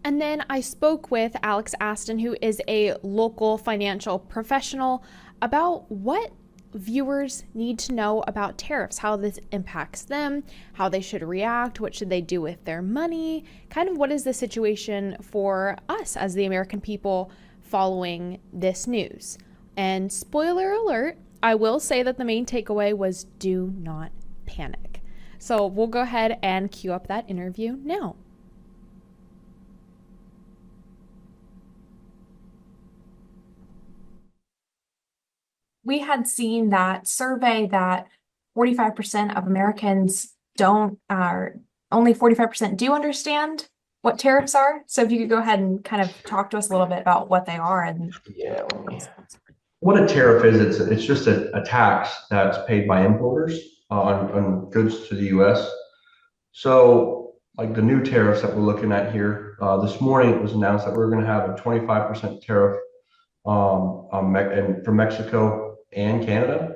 And then I spoke with Alex Astin, who is a local financial professional, about what viewers need to know about tariffs, how this impacts them, how they should react, what should they do with their money, kind of what is the situation for us as the American people following this news. And spoiler alert, I will say that the main takeaway was do not panic. So we'll go ahead and cue up that interview now. We had seen that survey that 45% of Americans don't, only 45% do understand what tariffs are. So if you could go ahead and kind of talk to us a little bit about what they are and Yeah. What a tariff is, it's just a tax that's paid by importers on goods to the U.S. So, like the new tariffs that we're looking at here, this morning it was announced that we're going to have a 25% tariff for Mexico and Canada.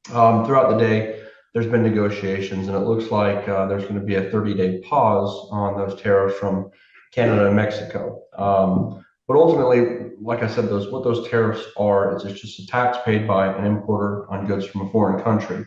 Throughout the day, there's been negotiations, and it looks like there's going to be a 30-day pause on those tariffs from Canada and Mexico. But ultimately, like I said, what those tariffs are is it's just a tax paid by an importer on goods from a foreign country.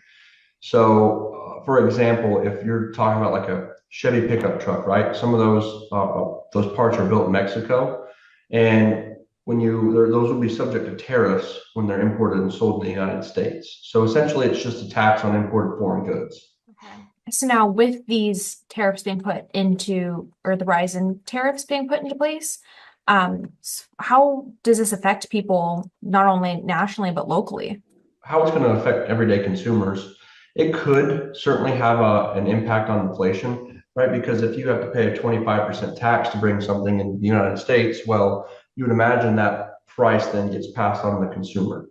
So, for example, if you're talking about like a Chevy pickup truck, right? Some of those parts are built in Mexico, and those will be subject to tariffs when they're imported and sold in the United States. So essentially, it's just a tax on imported foreign goods. Okay. So now with these tariffs being put into, or the rise in tariffs being put into place, how does this affect people not only nationally but locally? How it's going to affect everyday consumers? It could certainly have an impact on inflation, right? Because if you have to pay a 25% tax to bring something in the United States, well, you would imagine that price then gets passed on to the consumer.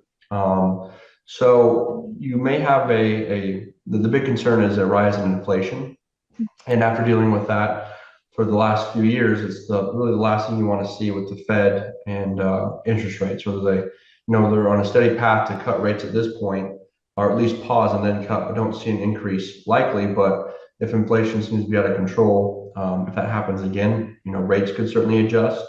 So you may have the big concern is a rise in inflation. And after dealing with that for the last few years, it's really the last thing you want to see with the Fed and interest rates, whether they're on a steady path to cut rates at this point, or at least pause and then cut, but don't see an increase likely. But if inflation seems to be out of control, if that happens again, rates could certainly adjust.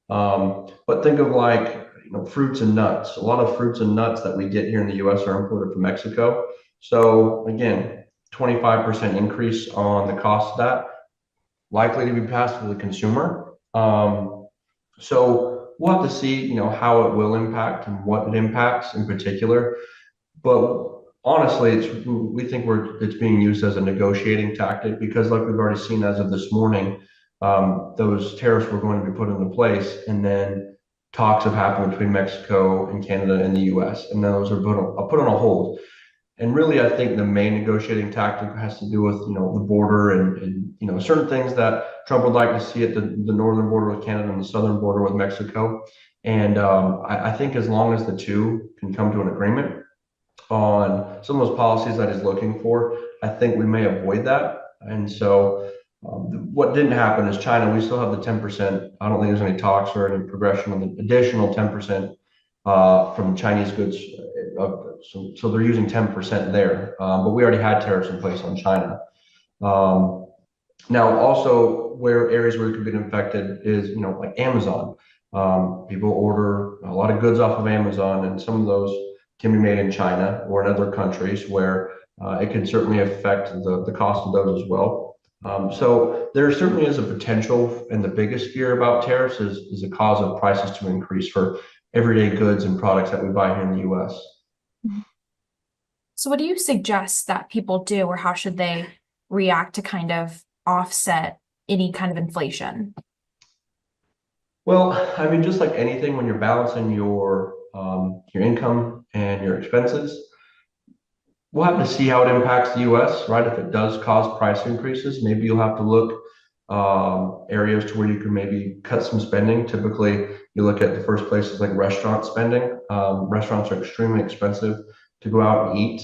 But think of like, fruits and nuts. A lot of fruits and nuts that we get here in the U.S. are imported from Mexico. So again, 25% increase on the cost of that, likely to be passed to the consumer. So we'll have to see, how it will impact and what it impacts in particular. But honestly, we think it's being used as a negotiating tactic because, like we've already seen as of this morning, those tariffs were going to be put into place, and then talks have happened between Mexico and Canada and the U.S., and those are put on a hold. And really, I think the main negotiating tactic has to do with the border and certain things that Trump would like to see at the northern border with Canada and the southern border with Mexico. And I think as long as the two can come to an agreement on some of those policies that he's looking for, I think we may avoid that. And so what didn't happen is China, we still have the 10%. I don't think there's any talks or any progression on the additional 10% from Chinese goods. So they're using 10% there. But we already had tariffs in place on China. Now, also areas where it could be infected is, like Amazon. People order a lot of goods off of Amazon, and some of those can be made in China or in other countries where it can certainly affect the cost of those as well. So there certainly is a potential, and the biggest fear about tariffs is a cause of prices to increase for everyday goods and products that we buy here in the U.S. So what do you suggest that people do, or how should they react to kind of offset any kind of inflation? Well, I mean, just like anything, when you're balancing your income and your expenses, we'll have to see how it impacts the U.S., right? If it does cause price increases, maybe you'll have to look areas to where you can maybe cut some spending. Typically, you look at the first places like restaurant spending. Restaurants are extremely expensive to go out and eat.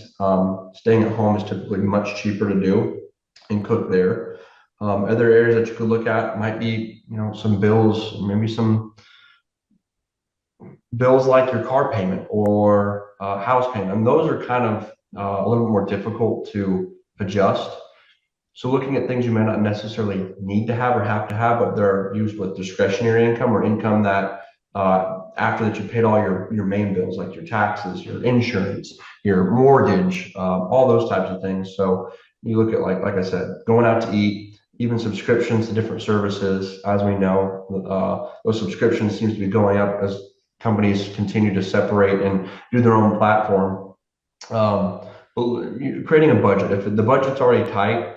Staying at home is typically much cheaper to do and cook there. Other areas that you could look at might be, some bills, maybe some bills like your car payment or house payment. And those are kind of a little bit more difficult to adjust. So looking at things you may not necessarily need to have or have to have, but they're used with discretionary income or income that after that you paid all your main bills, like your taxes, your insurance, your mortgage, all those types of things. So you look at like I said, going out to eat, even subscriptions to different services. As we know, those subscriptions seems to be going up as companies continue to separate and do their own platform. But creating a budget, if the budget's already tight,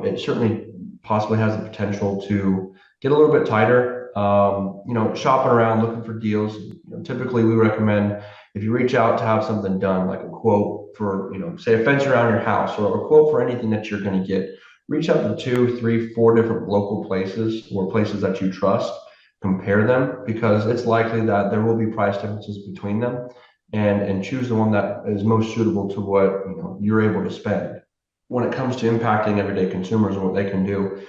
it certainly possibly has the potential to get a little bit tighter. Shopping around, looking for deals. Typically, we recommend if you reach out to have something done, like a quote for, say a fence around your house or a quote for anything that you're going to get, reach out to 2, 3, 4 different local places or places that you trust, compare them, because it's likely that there will be price differences between them, and choose the one that is most suitable to what you're able to spend. When it comes to impacting everyday consumers and what they can do,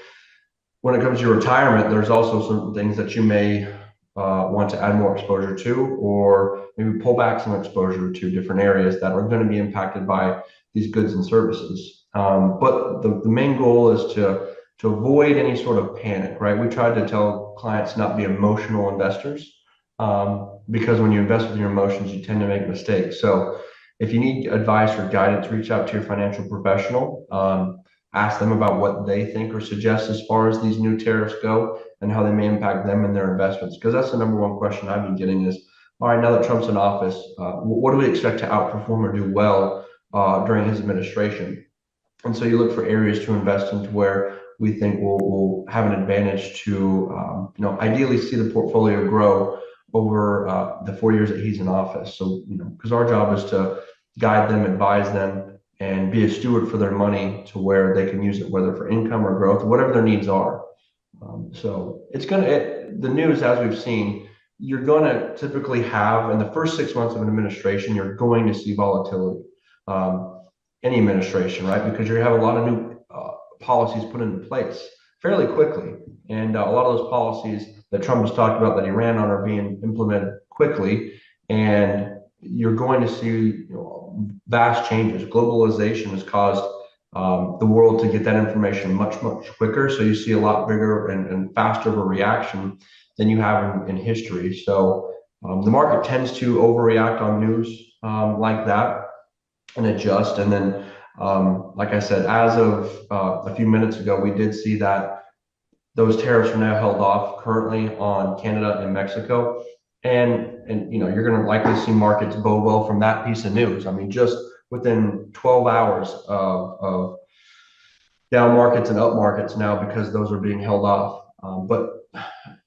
when it comes to your retirement, there's also certain things that you may want to add more exposure to, or maybe pull back some exposure to different areas that are going to be impacted by these goods and services. But the main goal is to avoid any sort of panic, right? We try to tell clients not be emotional investors, because when you invest with your emotions, you tend to make mistakes. So if you need advice or guidance, reach out to your financial professional. Ask them about what they think or suggest as far as these new tariffs go and how they may impact them and their investments. Because that's the number one question I've been getting is, all right, now that Trump's in office, what do we expect to outperform or do well during his administration? And so you look for areas to invest into where we think will have an advantage to, ideally see the portfolio grow over the 4 years that he's in office. So, because our job is to guide them, advise them, and be a steward for their money to where they can use it, whether for income or growth, whatever their needs are. So the news, as we've seen, you're going to typically have in the first 6 months of an administration, you're going to see volatility. Any administration, right? Because you have a lot of new policies put into place fairly quickly. And a lot of those policies that Trump has talked about that he ran on are being implemented quickly. And you're going to see vast changes. Globalization has caused the world to get that information much, much quicker. So you see a lot bigger and faster of a reaction than you have in history. So the market tends to overreact on news like that and adjust. And then, like I said, as of a few minutes ago, we did see that those tariffs are now held off currently on Canada and Mexico. And you're going to likely see markets bode well from that piece of news. I mean, just within 12 hours of down markets and up markets now, because those are being held off. But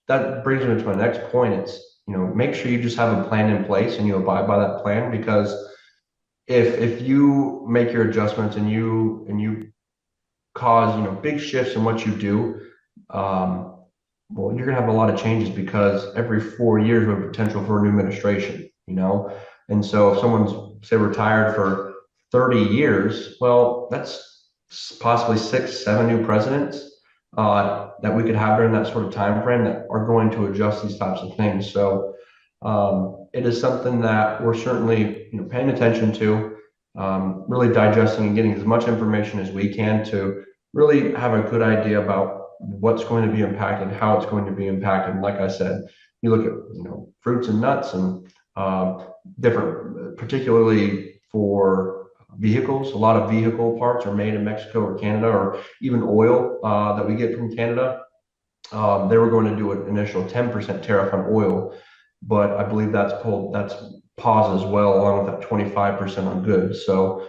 that brings me to my next point. It's, make sure you just have a plan in place and you abide by that plan, because if you make your adjustments and you cause big shifts in what you do, well, you're gonna have a lot of changes, because every 4 years we have potential for a new administration, and so if someone's, say, retired for 30 years, well, that's possibly 6, 7 new presidents that we could have during that sort of time frame that are going to adjust these types of things. So it is something that we're certainly paying attention to, really digesting and getting as much information as we can to really have a good idea about what's going to be impacted, how it's going to be impacted. And like I said, you look at fruits and nuts and different, particularly for vehicles. A lot of vehicle parts are made in Mexico or Canada, or even oil that we get from Canada. They were going to do an initial 10% tariff on oil, but I believe that's paused as well, along with that 25% on goods. So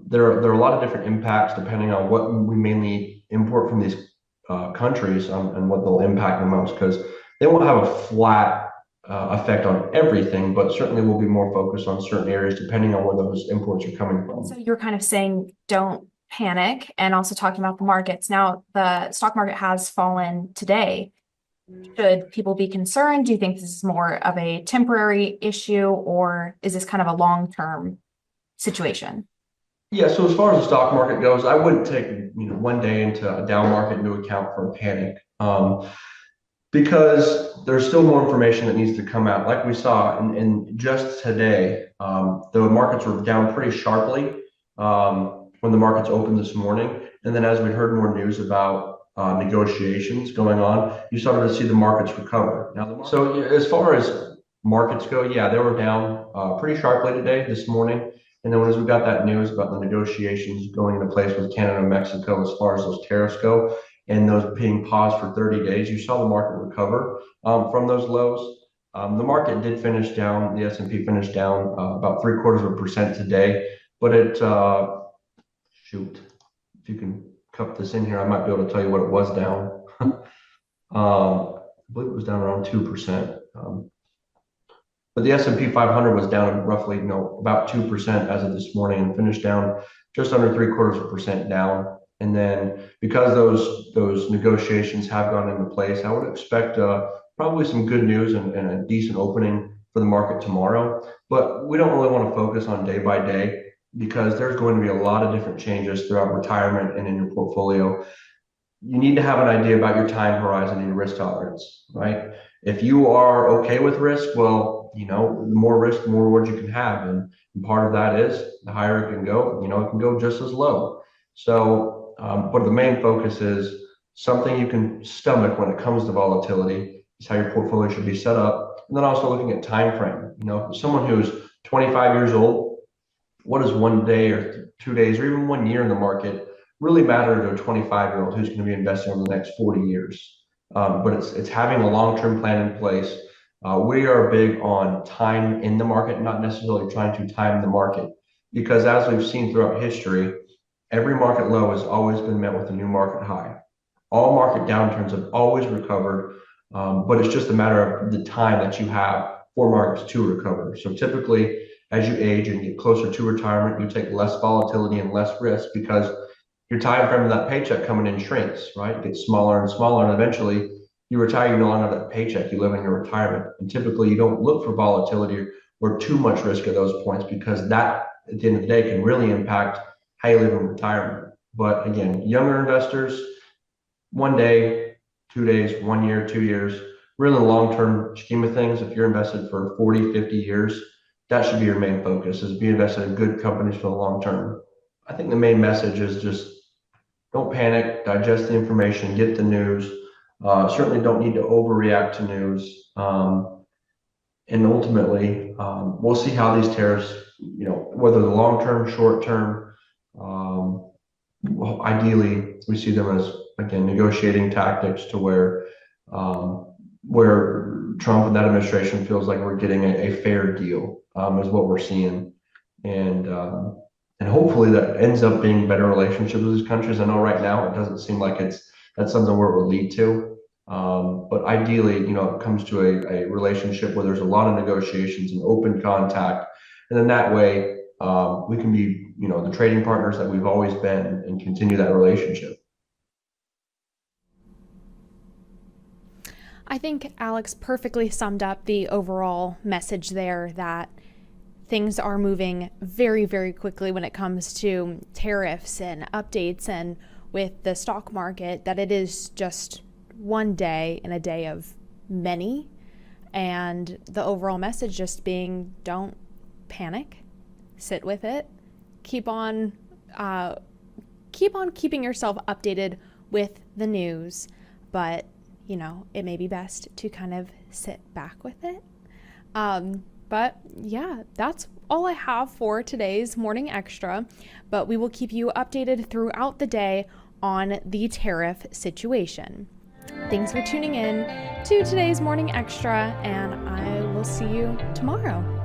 there are a lot of different impacts depending on what we mainly import from these countries and what they'll impact the most, because they won't have a flat effect on everything, but certainly will be more focused on certain areas depending on where those imports are coming from. So you're kind of saying don't panic, and also talking about the markets. Now, the stock market has fallen today. Should people be concerned? Do you think this is more of a temporary issue, or is this kind of a long-term situation? Yeah, so as far as the stock market goes, I wouldn't take one day into a down market into account for a panic, because there's still more information that needs to come out. Like we saw in just today, the markets were down pretty sharply when the markets opened this morning, And then as we heard more news about negotiations going on, you started to see the markets recover. So as far as markets go, yeah, they were down pretty sharply today, this morning. And then as we got that news about the negotiations going into place with Canada and Mexico as far as those tariffs go, and those being paused for 30 days, you saw the market recover from those lows. The market did finish down. The S&P finished down about 0.75% today, but shoot, if you can cup this in here, I might be able to tell you what it was down. I believe it was down around 2%. But the S&P 500 was down roughly, about 2% as of this morning, and finished down just under 0.75% down. And then because those negotiations have gone into place, I would expect probably some good news and a decent opening for the market tomorrow. But we don't really want to focus on day by day, because there's going to be a lot of different changes throughout retirement and in your portfolio. You need to have an idea about your time horizon and your risk tolerance, right? If you are okay with risk, well, the more risk, the more rewards you can have. And part of that is the higher it can go, it can go just as low. So, but the main focus is something you can stomach when it comes to volatility is how your portfolio should be set up. And then also looking at time frame. Someone who's 25 years old, what does 1 day or 2 days or even 1 year in the market really matter to a 25-year-old who's going to be investing over the next 40 years? But it's having a long-term plan in place. We are big on time in the market, not necessarily trying to time the market, because as we've seen throughout history, every market low has always been met with a new market high. All market downturns have always recovered, but it's just a matter of the time that you have for markets to recover. So typically, as you age and get closer to retirement, you take less volatility and less risk, because your time frame of that paycheck coming in shrinks, right? It gets smaller and smaller, and eventually you retire, you no longer have that paycheck, you live in your retirement. And typically you don't look for volatility or too much risk at those points, because that, at the end of the day, can really impact how you live in retirement. But again, younger investors, 1 day, 2 days, 1 year, 2 years, really the long-term scheme of things, if you're invested for 40, 50 years, that should be your main focus, is be invested in good companies for the long term. I think the main message is just don't panic, digest the information, get the news. Certainly don't need to overreact to news. And ultimately, we'll see how these tariffs, whether the long-term, short-term, well, ideally, we see them as, again, negotiating tactics to where Trump and that administration feels like we're getting a fair deal, is what we're seeing. And hopefully that ends up being better relationships with these countries. I know right now it doesn't seem like that's something where it will lead to. But ideally, it comes to a relationship where there's a lot of negotiations and open contact. And then that way, we can be, the trading partners that we've always been, and continue that relationship. I think Alex perfectly summed up the overall message there, that things are moving very, very quickly when it comes to tariffs and updates, and with the stock market, that it is just 1 day and a day of many. And the overall message just being, don't panic, sit with it, keep on keeping yourself updated with the news, but it may be best to kind of sit back with it. But yeah, that's all I have for today's Morning Extra, but we will keep you updated throughout the day on the tariff situation. Thanks for tuning in to today's Morning Extra, and I will see you tomorrow.